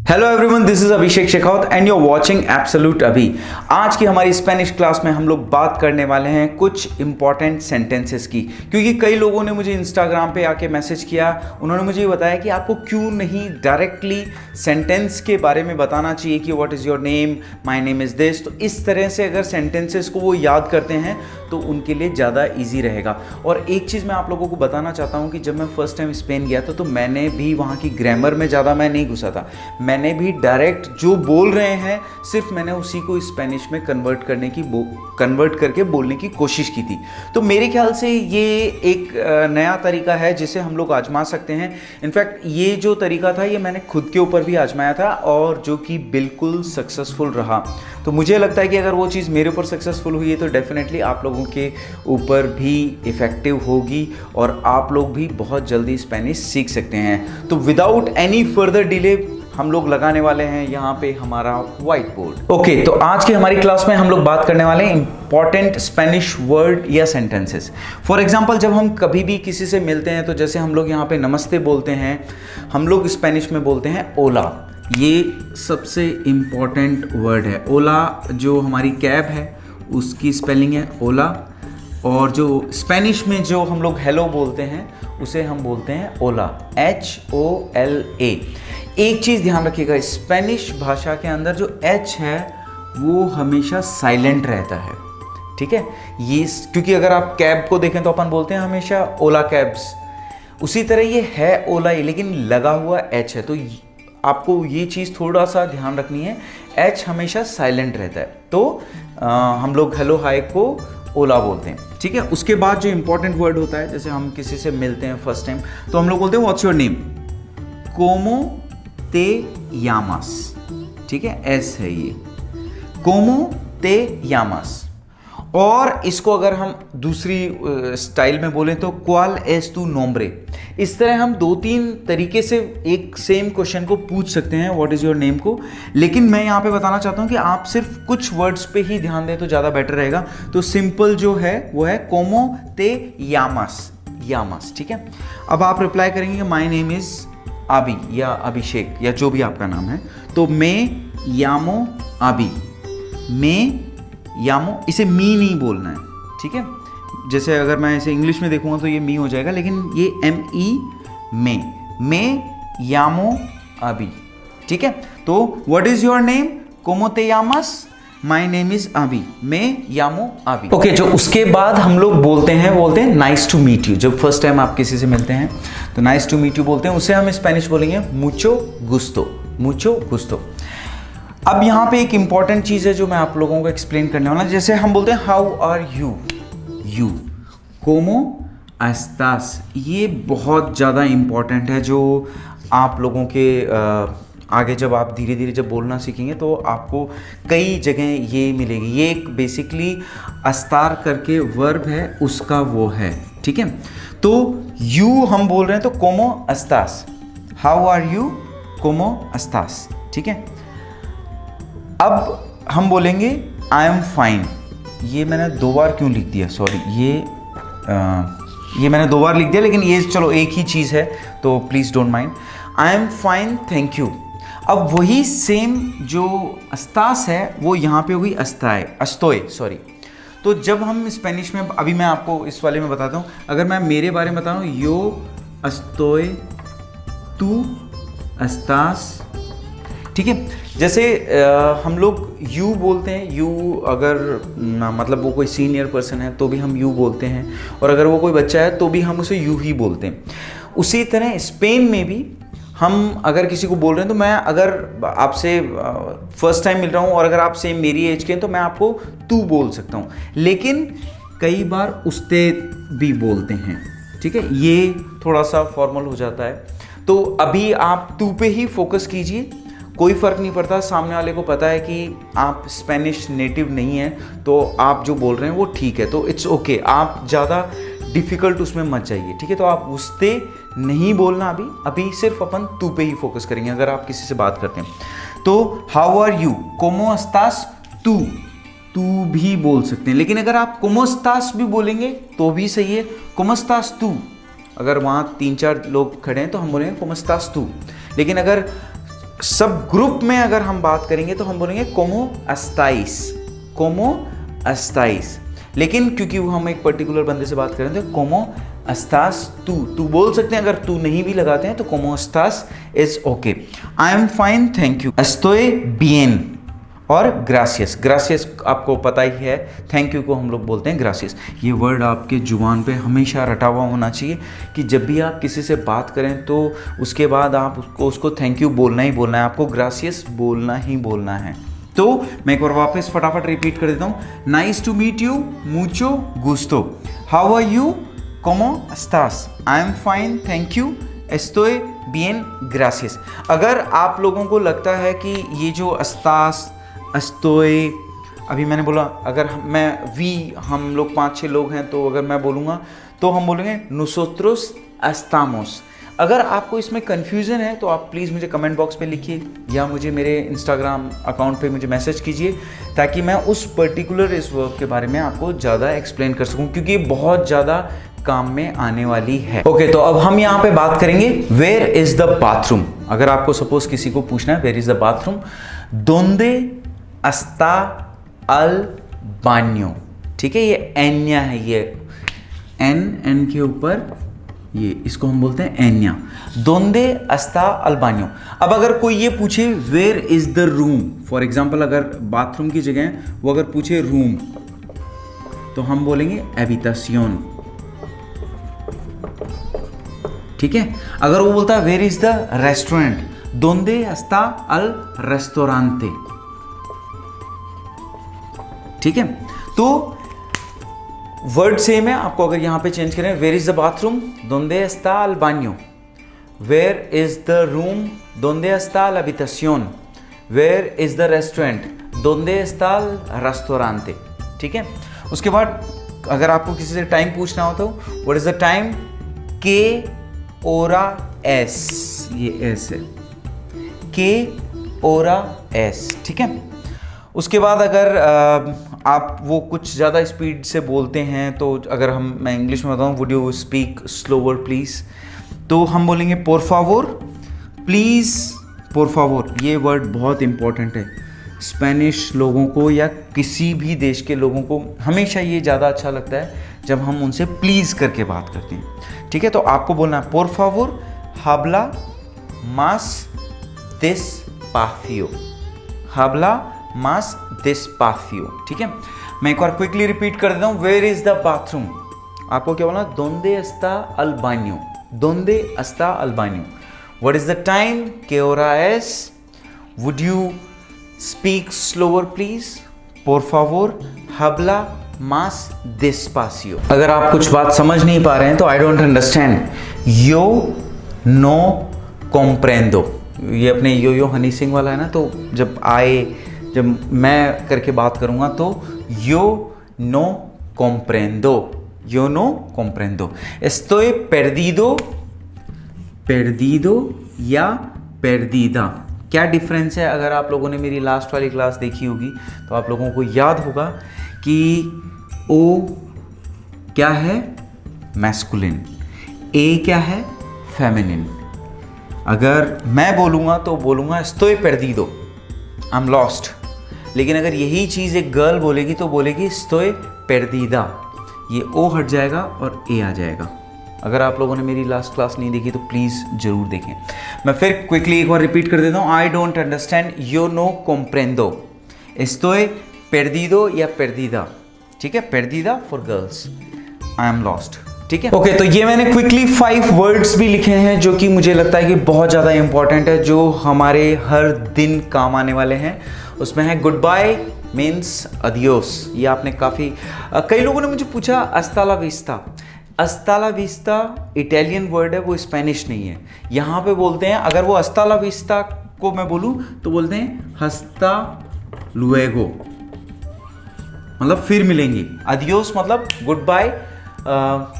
Hello everyone, this is Abhishek Shekhawat and you are watching absolute Abhi. आज की हमारी स्पेनिश क्लास में हम लोग बात करने वाले हैं कुछ इंपॉर्टेंट सेंटेंसेस की, क्योंकि कई लोगों ने मुझे इंस्टाग्राम पे आके मैसेज किया। उन्होंने मुझे ये बताया कि आपको क्यों नहीं डायरेक्टली सेंटेंस के बारे में बताना चाहिए कि what is your name, my name is this. तो इस तरह से अगर सेंटेंसेस को वो याद करते हैं तो उनके लिए ज़्यादा ईजी रहेगा। और एक चीज़ मैं आप लोगों को बताना चाहता हूँ कि जब मैं फर्स्ट टाइम स्पेन गया था तो मैंने भी वहाँ की ग्रामर में ज़्यादा मैं नहीं घुसा था। मैंने भी डायरेक्ट जो बोल रहे हैं सिर्फ मैंने उसी को स्पेनिश में कन्वर्ट करके बोलने की कोशिश की थी। तो मेरे ख्याल से ये एक नया तरीका है जिसे हम लोग आजमा सकते हैं। इनफैक्ट ये जो तरीका था ये मैंने खुद के ऊपर भी आजमाया था और जो कि बिल्कुल सक्सेसफुल रहा। तो मुझे लगता है कि अगर वो चीज़ मेरे ऊपर सक्सेसफुल हुई है तो डेफिनेटली आप लोगों के ऊपर भी इफ़ेक्टिव होगी और आप लोग भी बहुत जल्दी स्पेनिश सीख सकते हैं। तो विदाउट एनी फर्दर डिले हम लोग लगाने वाले हैं यहाँ पे हमारा व्हाइट बोर्ड। ओके, तो आज की हमारी क्लास में हम लोग बात करने वाले हैं इंपॉर्टेंट स्पेनिश वर्ड या सेंटेंसेस। फॉर एग्जांपल, जब हम कभी भी किसी से मिलते हैं तो जैसे हम लोग यहाँ पे नमस्ते बोलते हैं, हम लोग स्पेनिश में बोलते हैं ओला। ये सबसे इम्पॉर्टेंट वर्ड है। ओला जो हमारी कैब है उसकी स्पेलिंग है ओला, और जो स्पेनिश में जो हम लोग हेलो बोलते हैं उसे हम बोलते हैं ओला, HOLA। एक चीज़ ध्यान रखिएगा, स्पेनिश भाषा के अंदर जो H है वो हमेशा साइलेंट रहता है, ठीक है। ये क्योंकि अगर आप कैब को देखें तो अपन बोलते हैं हमेशा ओला कैब्स, उसी तरह ये है ओला ही, लेकिन लगा हुआ H है। तो आपको ये चीज़ थोड़ा सा ध्यान रखनी है, H हमेशा साइलेंट रहता है। तो हम लोग हेलो हाय को ओला बोलते हैं, ठीक है। उसके बाद जो इंपॉर्टेंट वर्ड होता है, जैसे हम किसी से मिलते हैं फर्स्ट टाइम तो हम लोग बोलते हैं व्हाट्स योर नेम, कोमो ते यामास, ठीक है, एस है ये, कोमो ते यामास। और इसको अगर हम दूसरी स्टाइल में बोलें तो क्वाल एस तू नोम्ब्रे। इस तरह हम दो तीन तरीके से एक सेम क्वेश्चन को पूछ सकते हैं, व्हाट इज़ योर नेम को। लेकिन मैं यहाँ पे बताना चाहता हूँ कि आप सिर्फ कुछ वर्ड्स पे ही ध्यान दें तो ज़्यादा बेटर रहेगा। तो सिंपल जो है वो है कोमो ते यामास, यामास, ठीक है। अब आप रिप्लाई करेंगे माय नेम इज़ आबी या अभिषेक या जो भी आपका नाम है। तो मैं यामो आबी, मैं यामो, इसे मी नहीं बोलना है, ठीक है। जैसे अगर मैं इसे इंग्लिश में देखूंगा तो ये मी हो जाएगा, लेकिन ये ME मैं यामो अभी, ठीक है। तो व्हाट इज योर नेम, कोमो ते यामास, माय नेम इज अभी, मैं यामो अभी। ओके, जो उसके बाद हम लोग बोलते हैं नाइस टू मीट यू। जब फर्स्ट टाइम आप किसी से मिलते हैं तो नाइस टू मीट यू बोलते हैं, उसे हम स्पेनिश बोलेंगे मुचो गुस्तो, मुचो गुस्तो। अब यहाँ पे एक इंपॉर्टेंट चीज़ है जो मैं आप लोगों को एक्सप्लेन करने वाला हूँ। जैसे हम बोलते हैं हाउ आर यू, यू, कोमो एस्तास। ये बहुत ज़्यादा इम्पॉर्टेंट है, जो आप लोगों के आगे जब आप धीरे धीरे जब बोलना सीखेंगे तो आपको कई जगह ये मिलेगी। ये एक बेसिकली अस्तार करके वर्ब है, उसका वो है, ठीक है। तो यू हम बोल रहे हैं तो कोमो एस्तास, हाउ आर यू, कोमो एस्तास, ठीक है। अब हम बोलेंगे आई एम फाइन। ये मैंने 2 बार क्यों लिख दिया, सॉरी, ये मैंने 2 बार लिख दिया, लेकिन ये चलो एक ही चीज़ है तो please don't mind. I am fine, thank you. अब वही सेम जो अस्तास है वो यहाँ पे हो गई अस्ताए, अस्तोए, सॉरी। तो जब हम स्पेनिश में, अभी मैं आपको इस वाले में बताता हूँ, अगर मैं मेरे बारे में बता रहा हूँ, यो अस्तोए, तू अस्तास, ठीक है। जैसे हम लोग यू बोलते हैं, यू अगर मतलब वो कोई सीनियर पर्सन है तो भी हम यू बोलते हैं, और अगर वो कोई बच्चा है तो भी हम उसे यू ही बोलते हैं। उसी तरह स्पेन में भी हम अगर किसी को बोल रहे हैं तो मैं अगर आपसे फर्स्ट टाइम मिल रहा हूँ और अगर आप सेम मेरी एज के हैं तो मैं आपको तू बोल सकता हूँ, लेकिन कई बार उसते भी बोलते हैं, ठीक है। ये थोड़ा सा फॉर्मल हो जाता है। तो अभी आप तू पे ही फोकस कीजिए, कोई फ़र्क नहीं पड़ता। सामने वाले को पता है कि आप स्पेनिश नेटिव नहीं हैं तो आप जो बोल रहे हैं वो ठीक है, तो इट्स ओके। आप ज़्यादा डिफ़िकल्ट उसमें मत जाइए, ठीक है। तो आप उससे नहीं बोलना, अभी सिर्फ अपन तू पे ही फोकस करेंगे अगर आप किसी से बात करते हैं। तो हाउ आर यू, कोमो एस्तास तू, तू भी बोल सकते हैं, लेकिन अगर आप कोमो एस्तास भी बोलेंगे तो भी सही है। कोमो एस्तास तू, अगर वहाँ 3-4 लोग खड़े हैं तो हम बोलेंगे कोमो एस्तास तू। लेकिन अगर सब ग्रुप में अगर हम बात करेंगे तो हम बोलेंगे कोमो अस्ताइस, कोमो अस्ताइस। लेकिन क्योंकि वो हम एक पर्टिकुलर बंदे से बात कर रहे थे, कोमो अस्तास तू बोल सकते हैं। अगर तू नहीं भी लगाते हैं तो कोमो अस्तास is okay. I am fine, thank you, एस्टोय बिएन और ग्रासियस। ग्रासियस आपको पता ही है, थैंक यू को हम लोग बोलते हैं ग्रासियस। ये वर्ड आपके जुबान पे हमेशा रटा हुआ होना चाहिए कि जब भी आप किसी से बात करें तो उसके बाद आप उसको थैंक यू बोलना ही बोलना है, आपको ग्रासियस बोलना ही बोलना है। तो मैं एक बार वापस फटाफट रिपीट कर देता हूँ। नाइस टू मीट यू, मुचो गुस्टो, हाउ आर यू, कोमो अस्तास, I am fine, thank you, एस्टोय बिएन, ग्रासियस। अगर आप लोगों को लगता है कि ये जो अस्तास, एस्टोय, अभी मैंने बोला अगर हम लोग 5-6 लोग हैं तो अगर मैं बोलूँगा तो हम बोलेंगे नुसोत्रोस एस्तामोस। अगर आपको इसमें कन्फ्यूज़न है तो आप प्लीज़ मुझे कमेंट बॉक्स में लिखिए या मुझे मेरे इंस्टाग्राम अकाउंट पे मुझे मैसेज कीजिए ताकि मैं उस पर्टिकुलर इस वर्ब के बारे में आपको ज़्यादा एक्सप्लेन कर सकूं, क्योंकि ये बहुत ज़्यादा काम में आने वाली है। ओके, तो अब हम यहाँ पे बात करेंगे वेयर इज़ द बाथरूम। अगर आपको सपोज किसी को पूछना है वेयर इज़ द बाथरूम, दोंदे अस्ता अल बान्यो, ठीक है, ये एन्या है, ये एन के ऊपर ये, इसको हम बोलते हैं एन्या। दोंदे अस्ता अल बान्यो। अब अगर कोई ये पूछे where is the room, for example अगर बाथरूम की जगह वो अगर पूछे रूम तो हम बोलेंगे एबितासियोन, ठीक है। अगर वो बोलता है वेयर इज द रेस्टोरेंट, दोंदे अस्ता अल रेस्टोरांते, ठीक है। तो वर्ड सेम है, आपको अगर यहां पे चेंज करें, वेयर इज द बाथरूम, दोंदे एस्ता अल बान्यो, वेयर इज द रूम, दोंदे एस्ता अल habitación, where is the restaurant, दोंदे एस्ता अल restaurante, ठीक है। उसके बाद अगर आपको किसी से टाइम पूछना हो तो व्हाट इज द टाइम, के ओरा एस, ये एस है, के ओरा एस, ठीक है। उसके बाद अगर आप वो कुछ ज़्यादा स्पीड से बोलते हैं तो अगर मैं इंग्लिश में बताऊँ, would you speak slower please, तो हम बोलेंगे por favor, please por favor। ये वर्ड बहुत इंपॉर्टेंट है, स्पेनिश लोगों को या किसी भी देश के लोगों को हमेशा ये ज़्यादा अच्छा लगता है जब हम उनसे प्लीज़ करके बात करते हैं, ठीक है। तो आपको बोलना है por favor, habla más despacio, habla más despacio, ठीक है। मैं एक बार क्विकली रिपीट कर देता हूँ, वेयर इज द बाथरूम, आपको क्या बोलना, दोंदे एस्ता अल बान्यो, दोंदे एस्ता अल बान्यो, व्हाट इज द टाइम, के होरा एस, would you speak slower please, por favor, habla más despacio। अगर आप कुछ बात समझ नहीं पा रहे हैं तो I don't understand, yo no comprendo, ये अपने यो हनी सिंह वाला है ना, तो जब मैं करके बात करूंगा तो yo no comprendo, yo no comprendo, estoy perdido, perdido या perdida। क्या डिफरेंस है? अगर आप लोगों ने मेरी लास्ट वाली क्लास देखी होगी तो आप लोगों को याद होगा कि ओ क्या है, मैस्कुलिन, ए क्या है, फेमिनिन। अगर मैं बोलूँगा तो बोलूँगा estoy perdido, I am lost. लेकिन अगर यही चीज़ एक गर्ल बोलेगी तो बोलेगी estoy perdida, ये ओ हट जाएगा और ए आ जाएगा। अगर आप लोगों ने मेरी लास्ट क्लास नहीं देखी तो प्लीज़ ज़रूर देखें। मैं फिर क्विकली एक बार रिपीट कर देता हूँ, I don't understand, yo no comprendo, estoy perdido या perdida, ठीक है, perdida for girls, I am lost, ठीक है। ओके, तो ये मैंने क्विकली 5 वर्ड्स भी लिखे हैं जो कि मुझे लगता है कि बहुत ज़्यादा इंपॉर्टेंट है, जो हमारे हर दिन काम आने वाले हैं। उसमें है गुड बाय मीन्स अदियोस, ये आपने कई लोगों ने मुझे पूछा अस्ताला विस्ता। अस्ताला विस्ता इटालियन वर्ड है, वो स्पेनिश नहीं है। यहाँ पे बोलते हैं, अगर वो अस्ताला विस्ता को मैं बोलूँ तो बोलते हैं हस्ता लुएगो, मतलब फिर मिलेंगे। अदियोस मतलब गुड बाय,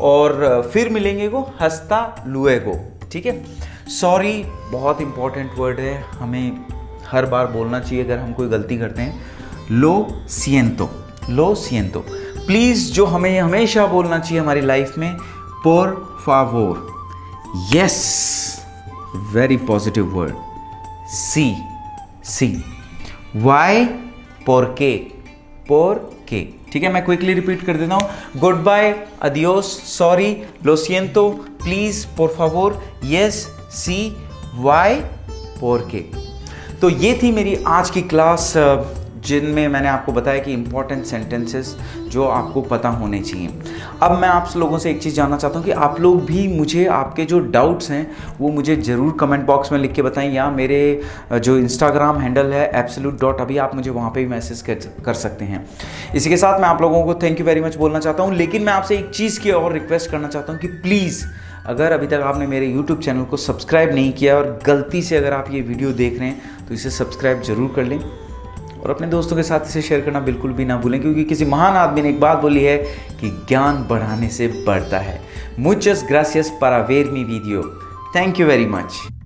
और फिर मिलेंगे को हस्ता लुएगो, ठीक है। सॉरी बहुत इंपॉर्टेंट वर्ड है, हमें हर बार बोलना चाहिए अगर हम कोई गलती करते हैं। लो सिएंतो, लो सिएंतो। प्लीज़ जो हमें हमेशा बोलना चाहिए हमारी लाइफ में, por favor, yes, very positive word, सी वाई पोरके, ठीक है। मैं क्विकली रिपीट कर देता हूं। गुड बाय, अदियोस, सॉरी, लो सिएंतो, प्लीज, por favor, यस, सी, वाई, पोरके। तो ये थी मेरी आज की क्लास, जिनमें मैंने आपको बताया कि इंपॉर्टेंट सेंटेंसेस जो आपको पता होने चाहिए। अब मैं आप लोगों से एक चीज़ जानना चाहता हूँ कि आप लोग भी मुझे आपके जो डाउट्स हैं वो मुझे ज़रूर कमेंट बॉक्स में लिख के बताएं, या मेरे जो इंस्टाग्राम हैंडल है absolute.abhi, आप मुझे वहाँ पे भी मैसेज कर सकते हैं। इसी के साथ मैं आप लोगों को थैंक यू वेरी मच बोलना चाहता हूँ, लेकिन मैं आपसे एक चीज़ की और रिक्वेस्ट करना चाहता हूँ कि प्लीज़, अगर अभी तक आपने मेरे YouTube चैनल को सब्सक्राइब नहीं किया और गलती से अगर आप ये वीडियो देख रहे हैं तो इसे सब्सक्राइब जरूर कर लें और अपने दोस्तों के साथ इसे शेयर करना बिल्कुल भी ना भूलें, क्योंकि किसी महान आदमी ने एक बात बोली है कि ज्ञान बढ़ाने से बढ़ता है। मुचस ग्रासियस para ver mi video। Thank you very much.